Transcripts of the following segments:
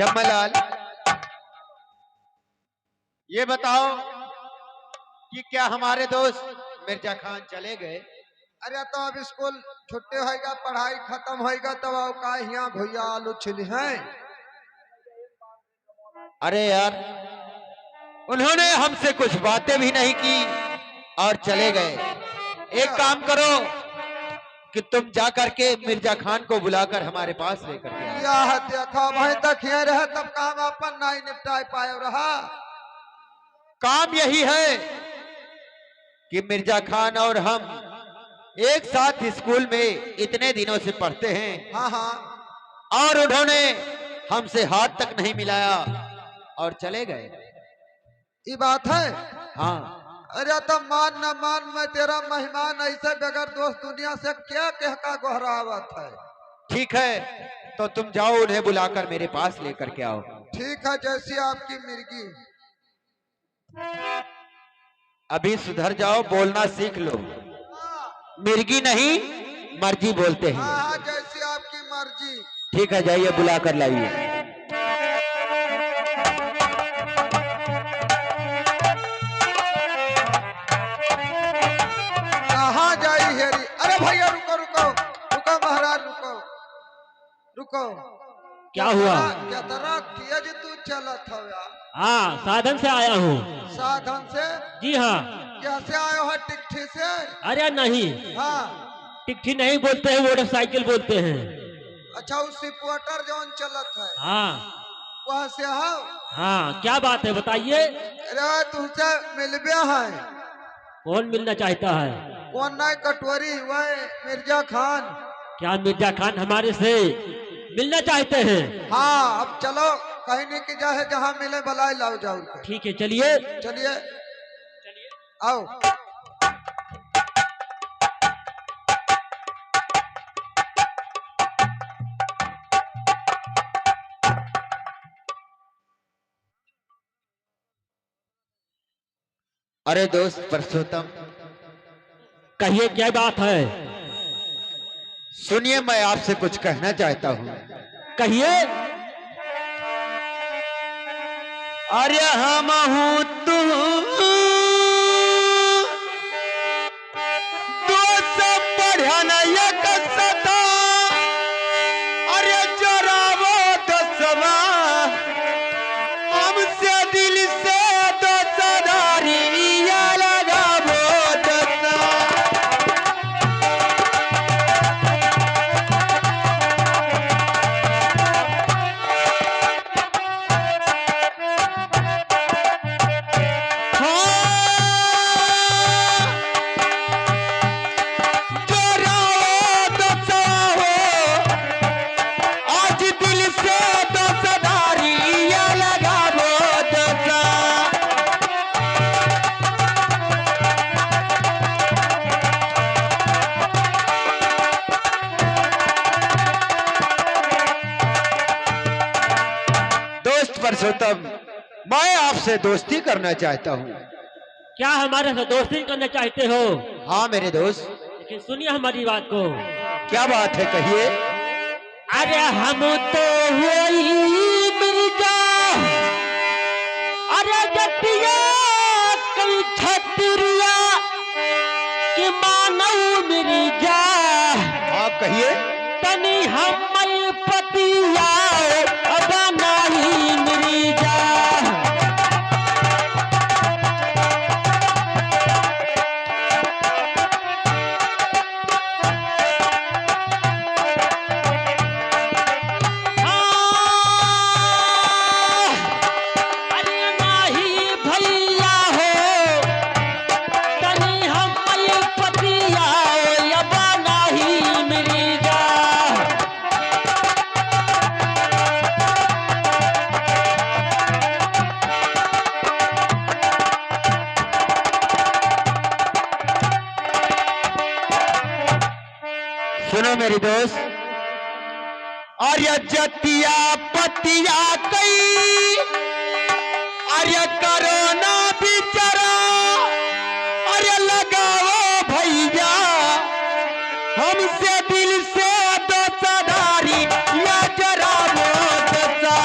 जम्मलाल, ये बताओ कि क्या हमारे दोस्त मिर्जा खान चले गए? अरे तो अब स्कूल छुट्टी होएगा, पढ़ाई खत्म होएगा, तब अब का यहाँ भैया आलू छिली हैं। अरे यार, उन्होंने हमसे कुछ बातें भी नहीं की और चले गए। एक काम करो कि तुम जा करके मिर्जा खान को बुलाकर हमारे पास लेकर के आओ। यह देखो भाई तक ये रहे तब काम अपन नहीं निपटा पाए रहा। काम यही है कि मिर्जा खान और हम एक साथ स्कूल में इतने दिनों से पढ़ते हैं। हाँ हाँ, और उन्होंने हमसे हाथ तक नहीं मिलाया और चले गए। ये बात है। हाँ, अरे तो मान न मान, मैं तेरा मेहमान, ऐसे बगैर दोस्त दुनिया से क्या कह का गोहरावत है। ठीक है, तो तुम जाओ, उन्हें बुलाकर मेरे पास लेकर के आओ। ठीक है, जैसी आपकी मिर्गी। अभी सुधर जाओ, बोलना सीख लो। मिर्गी नहीं, मर्जी बोलते हाँ हैं। हाँ, जैसी आपकी मर्जी। ठीक है, जाइए बुला कर लाइए। कहाँ जाई हेरी? अरे भैया रुको रुको रुको महाराज, रुको रुको। क्या हुआ? क्या तरह तेज तू चलत हो यार? हाँ, साधन से आया हूँ। साधन से? जी हाँ। कैसे आयो है? टिकठी से? अरे नहीं, हाँ। टिकठी नहीं बोलते हैं, मोटरसाइकिल बोलते हैं। अच्छा, उस रिपोर्टर जौन चलत है हाँ वह से हो? हाँ, क्या बात है बताइए। अरे तुझसे मिलबे है। कौन मिलना चाहता है? कौन नहीं, कटोरी वह मिर्जा खान। क्या मिर्जा खान हमारे से मिलना चाहते हैं? हाँ, अब चलो कहीं नहीं कि जाए, जहाँ मिले बलाई लाओ जाओ। ठीक है, चलिए। चलिए आओ। अरे दोस्त परसोत्तम, कहिए क्या बात है? सुनिए, मैं आपसे कुछ कहना चाहता हूँ। कहिए। अरे हम हूँ तू दोस्त बढ़िया नहीं कसता। अरे जरा वो दसवा हमसे दिल से दोस्तारी लगा वो दसा। परसोत्तम, मैं आपसे दोस्ती करना चाहता हूँ। क्या हमारे से दोस्ती करना चाहते हो? हाँ मेरे दोस्त। लेकिन सुनिए हमारी बात को। क्या बात है, कहिए। अरे हम तो वही मिर्जा, अरे जतिया कल छतरिया कि मानव मिर्जा। हाँ कहिए। तनी हम पतिया अब नहीं मिर्जा। सुनो मेरी दोस्त, अरे जतिया पतिया कई, अरे करोना बिचारा, अरे लगाओ भैया हमसे दिल से दोस्तारी या जरा वो दोस्ता।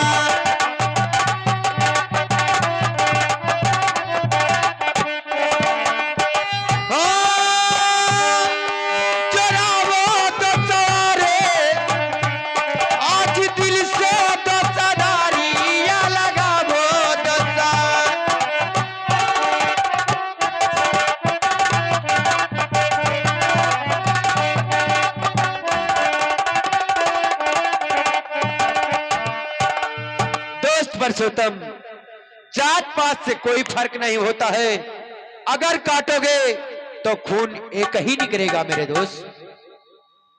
परसोत्तम, जात पात से कोई फर्क नहीं होता है। अगर काटोगे तो खून एक ही निकलेगा मेरे दोस्त।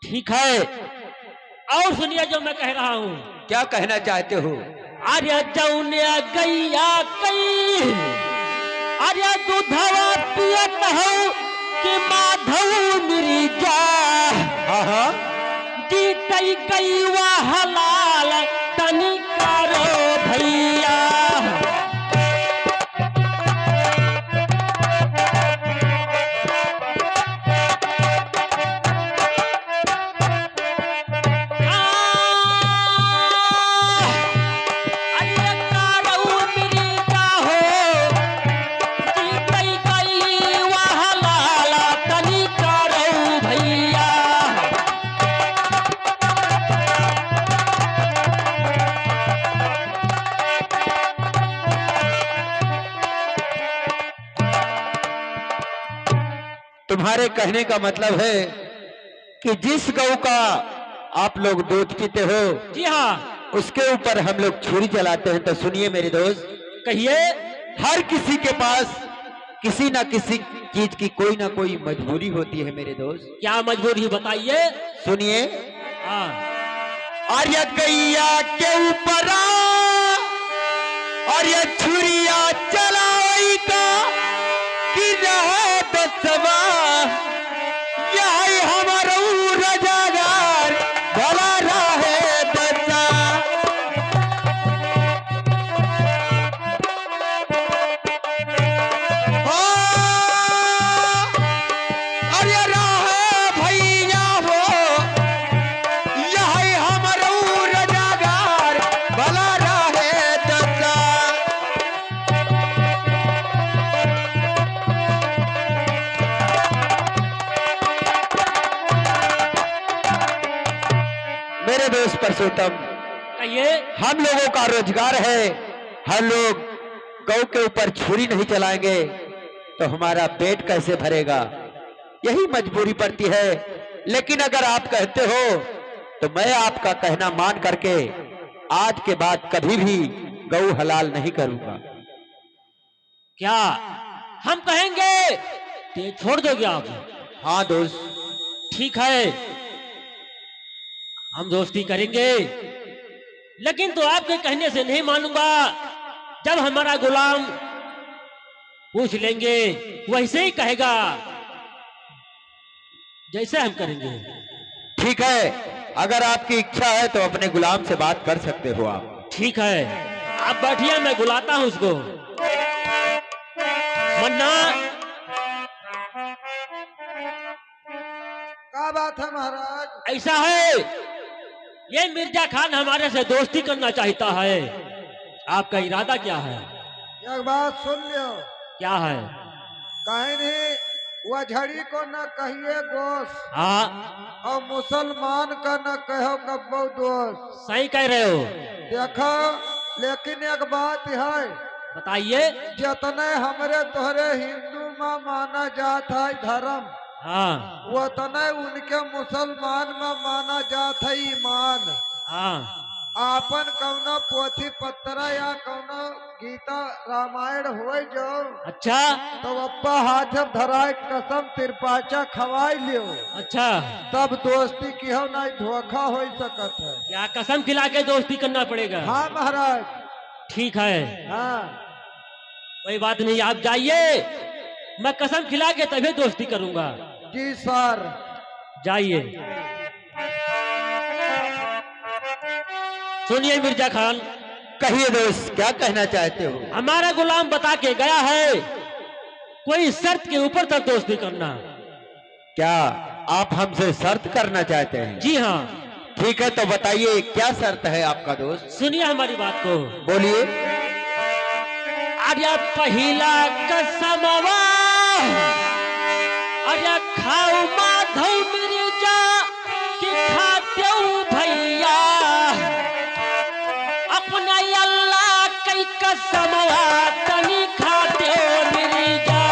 ठीक है, और सुनिए जो मैं कह रहा हूँ। क्या कहना चाहते हो? अरे जौनिया गैया कई, अरे दूधवा पियत हो कि माधव मिर्जा। हाँ हाँ, जीतई गई वह हलाल तनी करो भैया। तुम्हारे कहने का मतलब है कि जिस गौ का आप लोग दूध पीते हो, जी हाँ, उसके ऊपर हम लोग छुरी चलाते हैं। तो सुनिए मेरे दोस्त, कहिए। हर किसी के पास किसी ना किसी चीज की कोई ना कोई मजबूरी होती है मेरे दोस्त। क्या मजबूरी बताइए। सुनिए, हाँ, आर्य गैया के ऊपर और ये छुरिया चलाई का कि रहे दसवा, यही हमारा रजागार भला रहे दसा। अरे रहे भैया हो, यही हमारा रजागार भला रहे दसा। मेरे दोस्त परसोत्तम, कहिए। हम लोगों का रोजगार है, हम लोग गौ के ऊपर छुरी नहीं चलाएंगे तो हमारा पेट कैसे भरेगा, यही मजबूरी पड़ती है। लेकिन अगर आप कहते हो तो मैं आपका कहना मान करके आज के बाद कभी भी गौ हलाल नहीं करूंगा। क्या हम कहेंगे तो ये छोड़ दोगे आप? हाँ दोस्त, ठीक है, हम दोस्ती करेंगे, लेकिन तो आपके कहने से नहीं मानूंगा। जब हमारा गुलाम पूछ लेंगे वैसे ही कहेगा जैसे हम करेंगे। ठीक है, अगर आपकी इच्छा है तो अपने गुलाम से बात कर सकते हो आप। ठीक है, आप बैठिए, मैं बुलाता हूं उसको। मन्ना, क्या बात है महाराज? ऐसा है, ये मिर्जा खान हमारे से दोस्ती करना चाहता है, आपका इरादा क्या है? एक बात सुन लियो, क्या है? कहीं नहीं, वह झड़ी को न कहिए गोश, हाँ, और मुसलमान का न कहो कब्बो दोस्त। सही कह रहे हो। देखो, लेकिन एक बात है, बताइए। जितने हमरे तोहरे हिंदू में माना जाता है धर्म, हाँ वो तने उनके मुसलमान में माना जाता है ईमान। हाँ, आपन कौनो पोथी पत्र या कौनो गीता रामायण होए जो, अच्छा तो अप्पा हाथ धराए कसम तिरपाचा खवाई लियो, अच्छा, तब दोस्ती की हो नहीं धोखा हो सकत है। क्या कसम खिला के दोस्ती करना पड़ेगा? हाँ महाराज। ठीक है, हाँ कोई बात नहीं, आप जाइए, मैं कसम खिला के तभी दोस्ती करूंगा। जी सर। जाइए। सुनिए मिर्जा खान, कहिए दोस्त, क्या कहना चाहते हो? हमारा गुलाम बता के गया है कोई शर्त के ऊपर तक दोस्ती करना। क्या आप हमसे शर्त करना चाहते हैं? जी हाँ। ठीक है, तो बताइए क्या शर्त है आपका दोस्त? सुनिए हमारी बात को। बोलिए। अरे पहला कसमवा, अरे खाओ माधव मिर्जा कि खाते भैया, अपना अल्लाह कई कसमवा तनी खाते मिर्जा।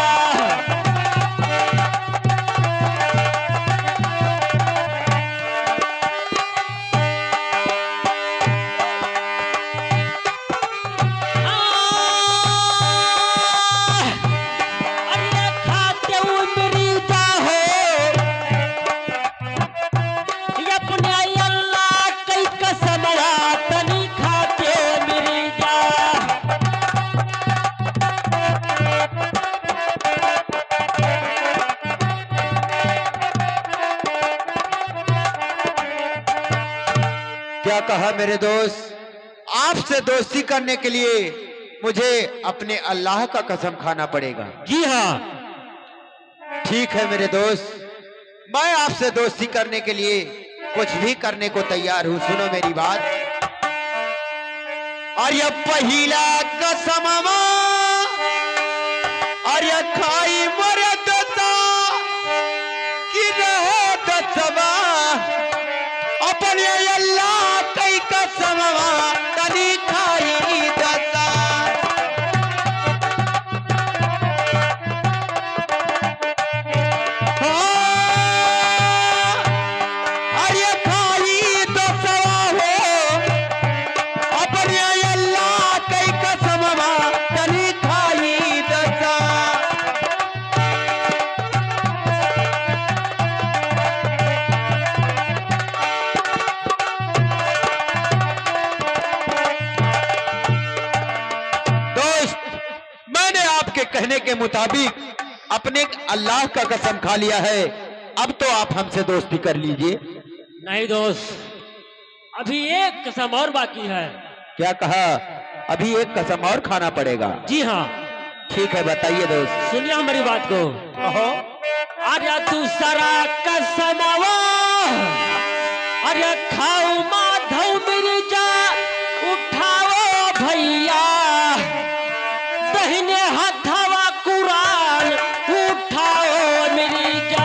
कहा मेरे दोस्त, आपसे दोस्ती करने के लिए मुझे अपने अल्लाह का कसम खाना पड़ेगा। जी हाँ। ठीक है मेरे दोस्त, मैं आपसे दोस्ती करने के लिए कुछ भी करने को तैयार हूं। सुनो मेरी बात। अरे पहिला कसमवा अरे खाई मरे दता कि रहे दसवा अपने अल्लाह कई कसमवा तनी खाई दता। अरे खाई दसवा हो अपने अल्लाह कई कसमवा तनी खाई दता। दोस्त, मैंने आपके कहने के मुताबिक अपने अल्लाह का कसम खा लिया है। अब तो आप हमसे दोस्ती कर लीजिए। नहीं दोस्त, अभी एक कसम और बाकी है। क्या कहा? अभी एक कसम और खाना पड़ेगा। जी हाँ। ठीक है, बताइए दोस्त। सुनिए हमारी बात को। कहो। अरे दूसरा कसमवा अरे खाओ माधव मिर्जा उठाओ भैया, दहिने हथवा कुरान उठाओ मिर्जा।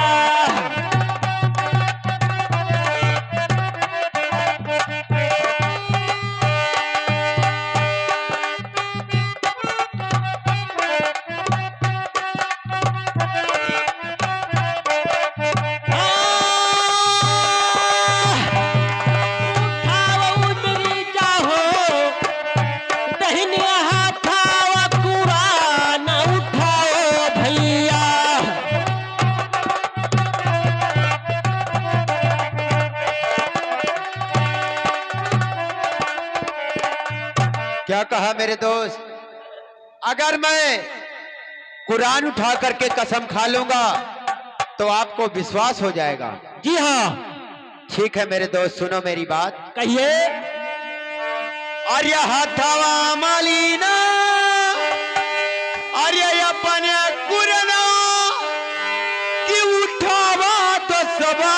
क्या कहा मेरे दोस्त? अगर मैं कुरान उठा करके कसम खा लूंगा तो आपको विश्वास हो जाएगा। जी हाँ। ठीक है मेरे दोस्त, सुनो मेरी बात। कहिए। अरे हथवा मालीना अरे अपने कुरना कि उठावा तो सबा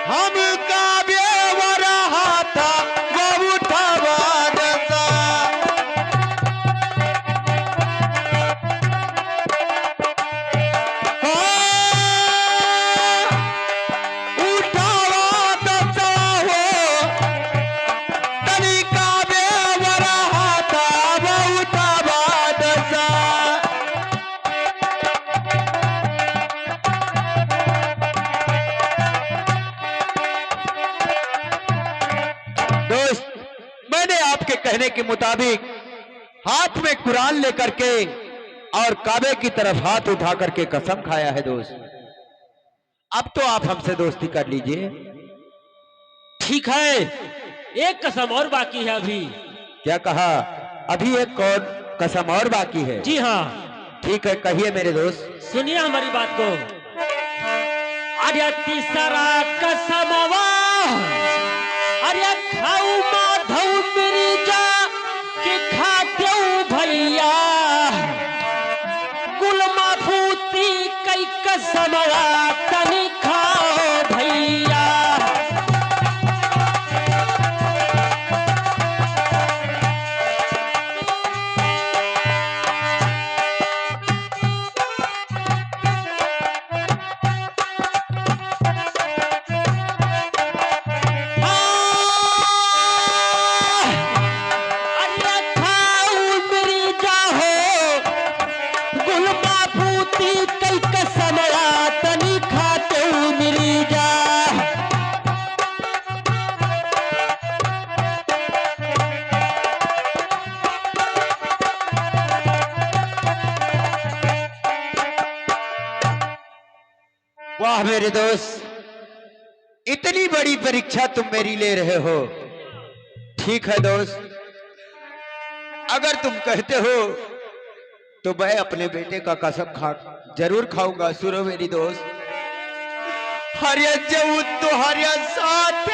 हम काबे वरा था वो उठावा दसा। उठावा दसा हो तनी काबे वरा था वो उठावा दसा। दोस्त, मैंने आपके कहने के मुताबिक हाथ में कुरान लेकर के और काबे की तरफ हाथ उठा करके कसम खाया है। दोस्त, अब तो आप हमसे दोस्ती कर लीजिए। ठीक है, एक कसम और बाकी है अभी। क्या कहा? अभी एक और कसम और बाकी है। जी हाँ। ठीक है, कहिए मेरे दोस्त। सुनिए हमारी बात को। अरे तीसरा कसमवा अरे खाऊ माधव मिर्जा कि खाते भैया, गुलमा फूती कई कसमवा तनी खाओ भैया। वाह मेरे दोस्त, इतनी बड़ी परीक्षा तुम मेरी ले रहे हो। ठीक है दोस्त, अगर तुम कहते हो तो मैं अपने बेटे का कसम जरूर खाऊंगा। सुनो मेरी दोस्त, हरिया जऊ तो हरिया साथ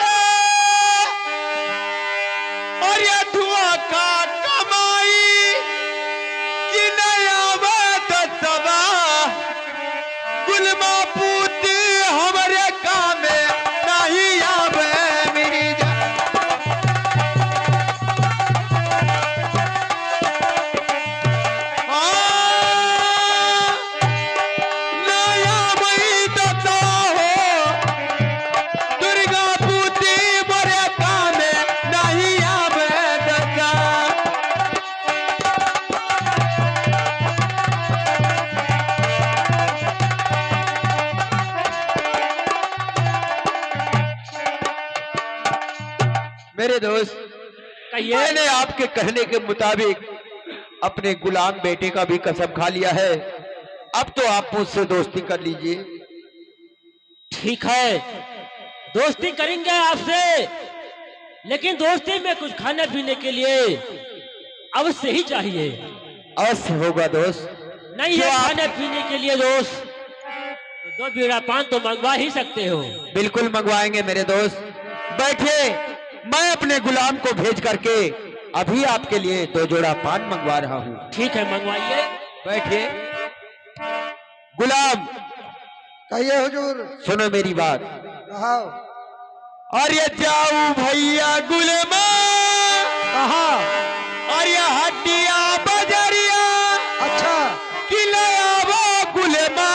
और ये धुआं का कमाई कि नया बात सबा गुलमा पूती हमारे काम में नहीं आवे मेरी नया वही दता हो दुर्गा पूती मरे काम में नहीं आवे दता मेरे दोस्त कहिए। मैंने आपके कहने के मुताबिक अपने गुलाम बेटे का भी कसम खा लिया है। अब तो आप मुझसे दोस्ती कर लीजिए। ठीक है, दोस्ती करेंगे आपसे, लेकिन दोस्ती में कुछ खाने पीने के लिए अवश्य ही चाहिए। अवश्य होगा दोस्त। नहीं जो है आप- खाने पीने के लिए दोस्त, तो 2 बीड़ा पान तो मंगवा ही सकते हो। बिल्कुल मंगवाएंगे मेरे दोस्त। बैठिए, मैं अपने गुलाम को भेज करके अभी आपके लिए 2 जोड़ा पान मंगवा रहा हूँ। ठीक है, मंगवाइए। बैठिए। गुलाम कहिए हुजूर। सुनो मेरी बात। कहो। और ये जाऊ भैया गुलमा कहा। और ये हड्डिया बजरिया अच्छा। किलया वो गुलमा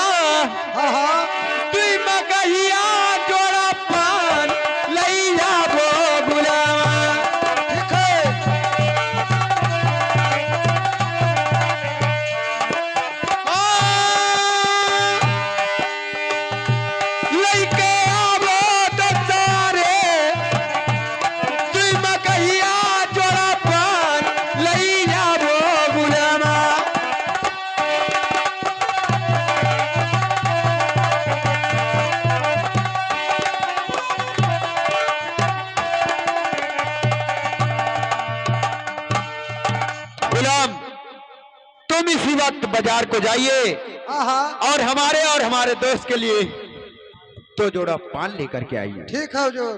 हाँ हाँ। तुई मगहिया जोड़ा पान लैया वो गुलामा। ठीक है। लैके आवो दसारे तुई मगहिया जोड़ा पान लैया वो गुलामा। गुलाम तुम इसी वक्त बाजार को जाइए हाँ हाँ। और हमारे दोस्त के लिए 2 जोड़ा पान लेकर के आइए। ठीक है हुजूर।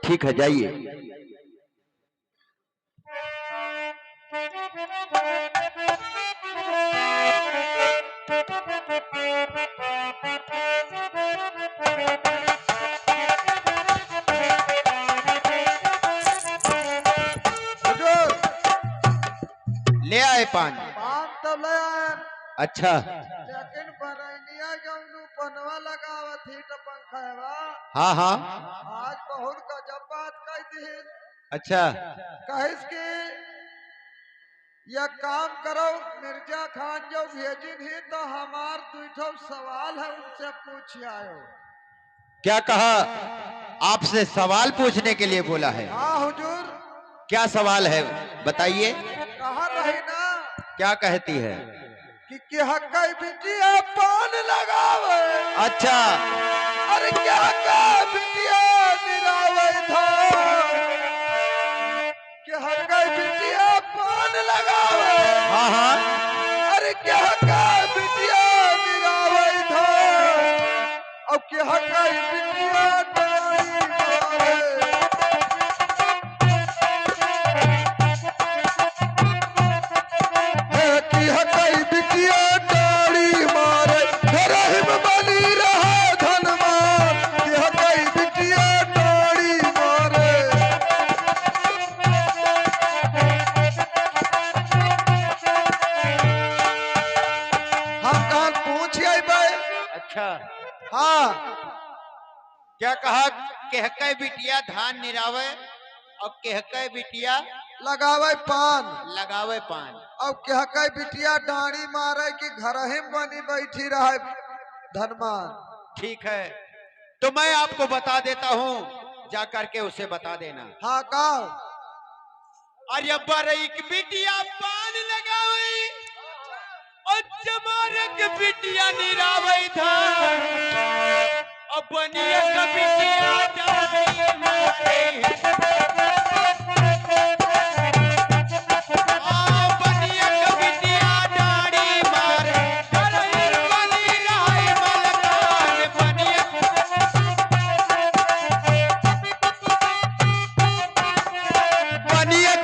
ठीक है, जाइए। हुजूर ले आए पान। पान तो ले आए, अच्छा। लेकिन बरैनिया जौनु पनवा लगावत ही तो पंखवा हाँ हाँ। आज बहुत गजब बात कह दी। अच्छा। कहिस कि यह काम करो, मिर्जा खान जो भेजिन ही तो हमार 2 सवाल है, उनसे पूछ आयो। क्या कहा? आपसे सवाल पूछने के लिए बोला है? हाँ हुजूर। क्या सवाल है बताइए। कहा रही ना क्या कहती है? कि हक्का बिटिया पान लगावे। अच्छा। अरे क्या का बिटिया निरावे था कि हक्का बिटिया पान लगावे। हाँ हाँ। अरे क्या का बिटिया निरावे था अब क्या का बिटिया डाली मारे। कि हक्का बिटिया डाली मारे धरहिम बनी रहा धनवान कि हक्का बिटिया डाली मारे। हम कान पूछ भाई। अच्छा। हाँ। क्या कहा? कहके बिटिया धान निरावे और कहके बिटिया लगावे पान। लगावे पान। अब क्या कह बिटिया डाणी मारे कि घर ही बनी बैठी रहे धनमान। ठीक है, तो मैं आपको बता देता हूँ, जा करके उसे बता देना। हाँ गाँव। अरे बरईक बिटिया पान लगावे और जमारक बिटिया निरावे धान और बनिया का बिटिया डाली मारे। बनिया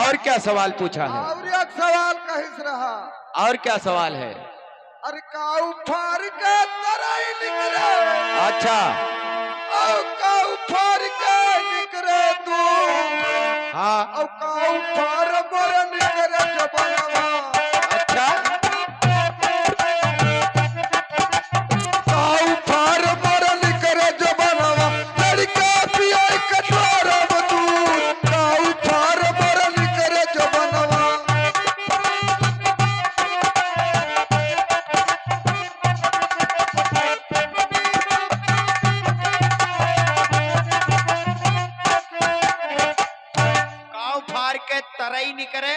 और क्या सवाल पूछा है? और एक सवाल कहिस रहा। और क्या सवाल है? अरे काऊ फार के तराई निकले, अच्छा औ काऊ फार के निकले तू, हाँ औ काऊ फार मोर निकले जो बनवा। अच्छा काऊ फार मोर निकले जो बनवा, लड़का पिया कटोरा दूध, काऊ फार मोर निकले जो बनवा। काव फार के तरई निकरे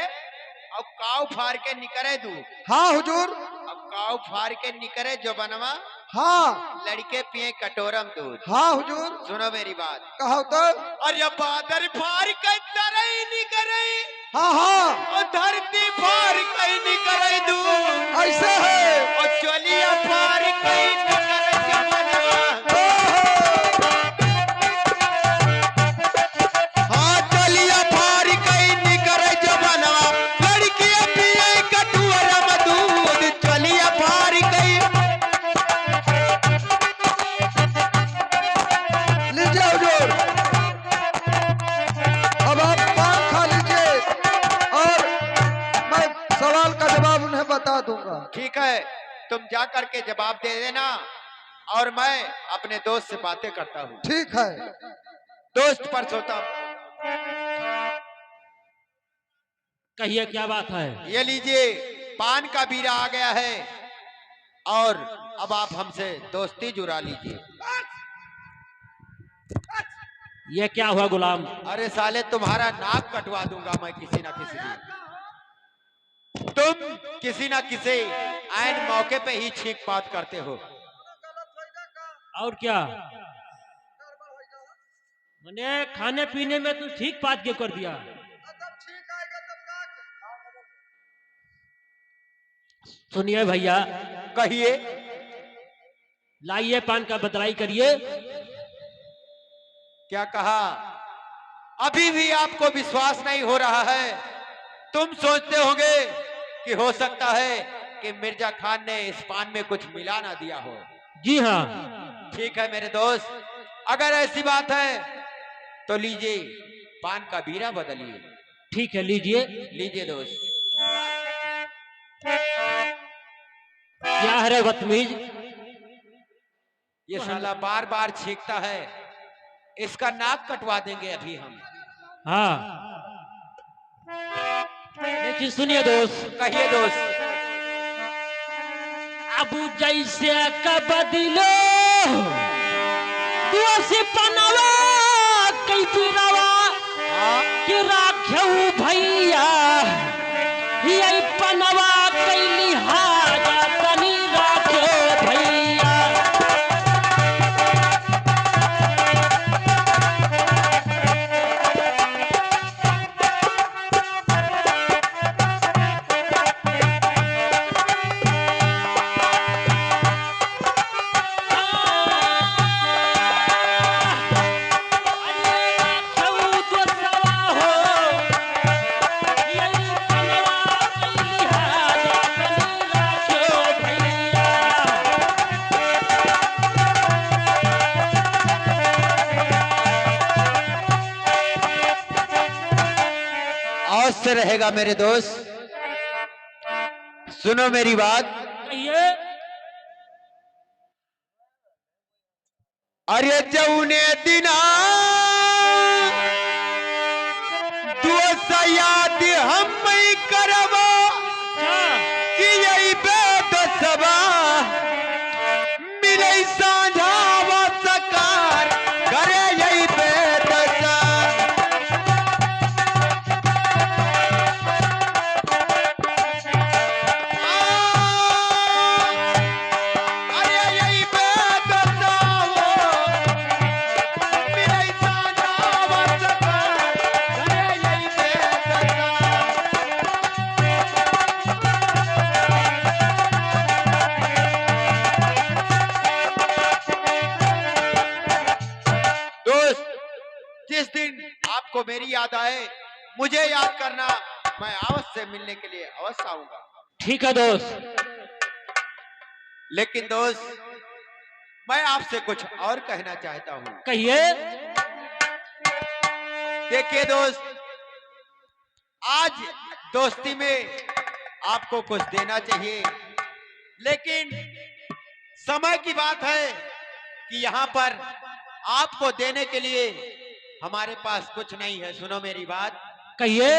और काव फार के निकरे दू। हाँ हुजूर। अब काव फार के निकरे जो बनवा, हाँ लड़के पिए कटोरम दूध। हाँ हुजूर। सुनो मेरी बात। कहो तो। और ये बादल फार के तरई निकरे हाँ हाँ और धरती फार के निकरे दू। ऐसे है। और चलिया फार के निकरे जो बनवा। हाँ चलिया फार के निकरे जो बनवा, लड़की पिए कटोरम दूध। चलिया फार के लीजिए हुजूर, अब आप पान खा लीजिए और मैं सवाल का जवाब उन्हें बता दूंगा। ठीक है, तुम जा करके जवाब दे देना और मैं अपने दोस्त से बातें करता हूँ। ठीक है। दोस्त परसोत्तम, कहिए क्या बात है? ये लीजिए पान का बीरा आ गया है और अब आप हमसे दोस्ती जुड़ा लीजिए। ये क्या हुआ गुलाम? अरे साले तुम्हारा नाक कटवा दूंगा मैं किसी ना किसी दिन। तुम किसी ना किसी ऐन मौके पे ही छींक पात करते हो। और क्या? मैंने खाने पीने में तू ठीक बात क्यों कर दिया? सुनिए भैया, कहिए। लाइए पान का बतलाई करिए। क्या कहा? अभी भी आपको विश्वास नहीं हो रहा है? तुम सोचते होंगे कि हो सकता है कि मिर्जा खान ने इस पान में कुछ मिला ना दिया हो। जी हाँ। ठीक है मेरे दोस्त, अगर ऐसी बात है तो लीजिए पान का बीरा बदलिए। ठीक है, लीजिए। लीजिए दोस्त। क्या है रे बदतमीज? ये साला बार बार छींकता है, इसका नाक कटवा देंगे अभी हम। हाँ, लेकिन सुनिए दोस्त। कहिए दोस्त। अब जैसे का बदलो तू से पनवा कई फिरवा कि राख्यऊ भैया, यही पनवा कई लिहाजा तनी राख्यो भैया। अवश्य रहेगा मेरे दोस्त। सुनो मेरी बात। ये अरे जौने दिना दोस्त याद हम करवा कि यही बेद सबा मिले साझावा सकार करे यही बेद अरे यही बेद मिले साझावा सकार करे यही दोस्त, जिस दिन आपको मेरी याद आए मुझे याद करना, मैं अवश्य मिलने के लिए अवश्य आऊंगा। ठीक है दोस्त। लेकिन दोस्त, मैं आपसे कुछ और कहना चाहता हूँ। कहिए। देखिए दोस्त, आज दोस्ती में आपको कुछ देना चाहिए, लेकिन समय की बात है कि यहाँ पर आपको देने के लिए हमारे पास कुछ नहीं है। सुनो मेरी बात। कहिए।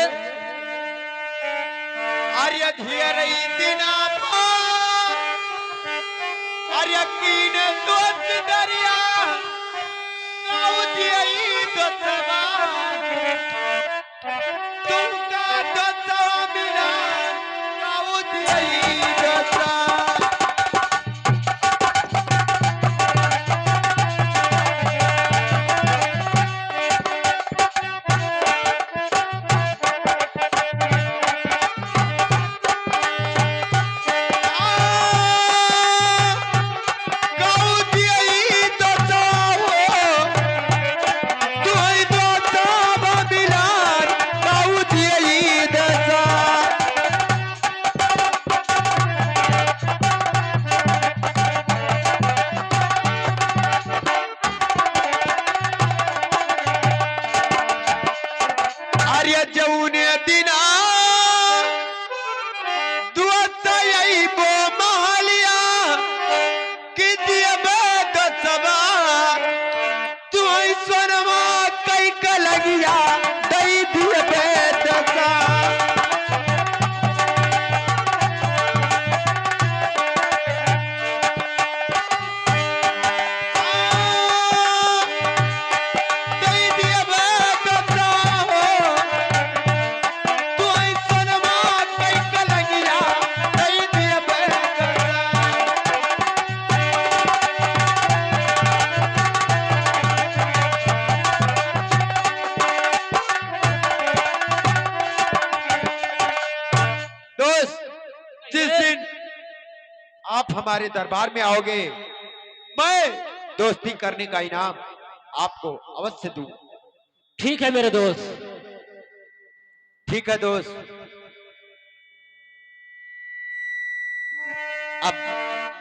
आर्य धीरे दिना आर्य कीन दोस्त दरिया गाउदियई दोस्तवा तुमका दोस्तवा मिला गाउदियई दोस्तवा। आप हमारे दरबार में आओगे, मैं दोस्ती करने का इनाम आपको अवश्य दूंगा। ठीक है मेरे दोस्त। ठीक है दोस्त। अब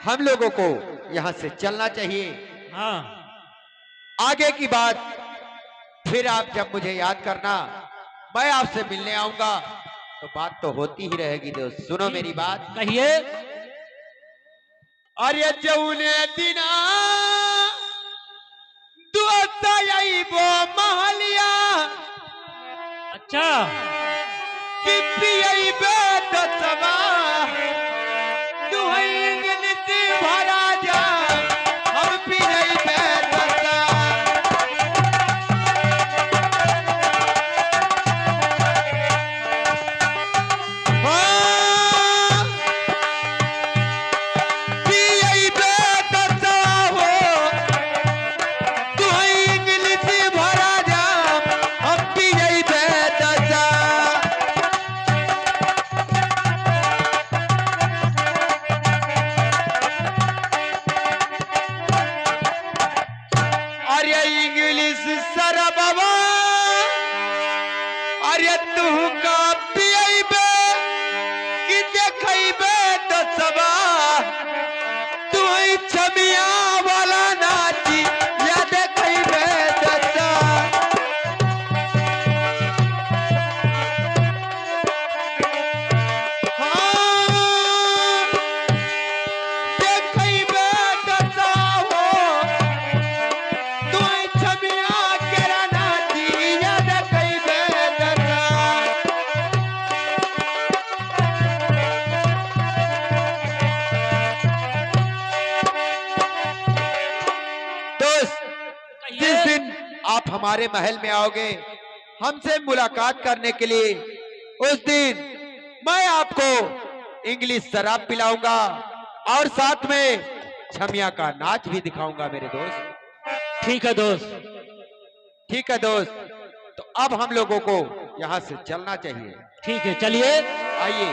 हम लोगों को यहाँ से चलना चाहिए। हाँ। आगे की बात फिर आप जब मुझे याद करना, मैं आपसे मिलने आऊंगा, तो बात तो होती ही रहेगी दोस्त। सुनो मेरी बात। कहिए। अरे जौने दिना दोस्त यही वो महलिया अच्छा। कि पियई बेद सवा दुहंगन से भरा जा हम पियई बेद सवा। आप हमारे महल में आओगे हमसे मुलाकात करने के लिए, उस दिन मैं आपको इंग्लिश शराब पिलाऊंगा और साथ में छमिया का नाच भी दिखाऊंगा मेरे दोस्त। ठीक है दोस्त। ठीक है दोस्त। तो अब हम लोगों को यहाँ से चलना चाहिए। ठीक है, चलिए। आइए।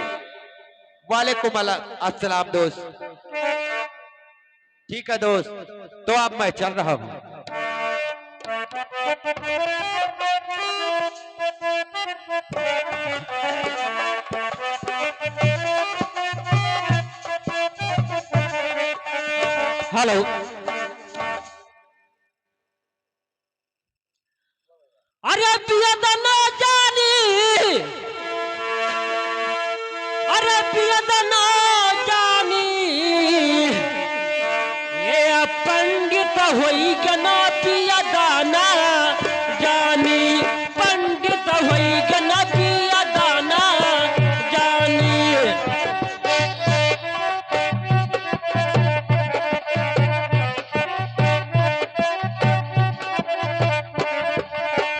वालेकुम अस्सलाम दोस्त। ठीक है दोस्त, तो अब मैं चल रहा हूँ। हेलो